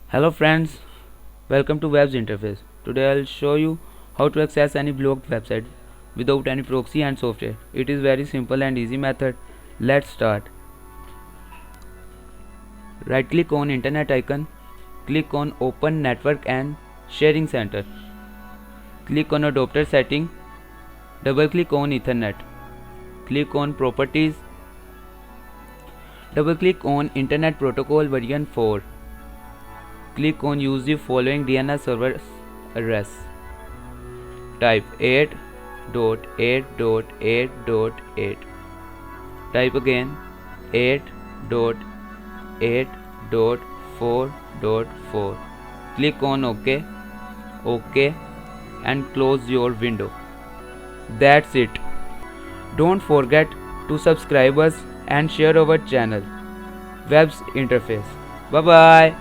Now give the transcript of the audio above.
Hello friends, welcome to Web's interface. Today I'll show you how to access any blocked website without any proxy and software. It is very simple and easy method. Let's start. Right click on internet icon, click on open network and sharing center. Click on adapter setting, double click on Ethernet. Click on properties, double click on internet protocol version 4. Click on use the following DNS server address. Type 8.8.8.8. Type again 8.8.4.4. Click on OK, OK and close your window. That's it. Don't forget to subscribe us and share our channel. Web's interface. Bye bye.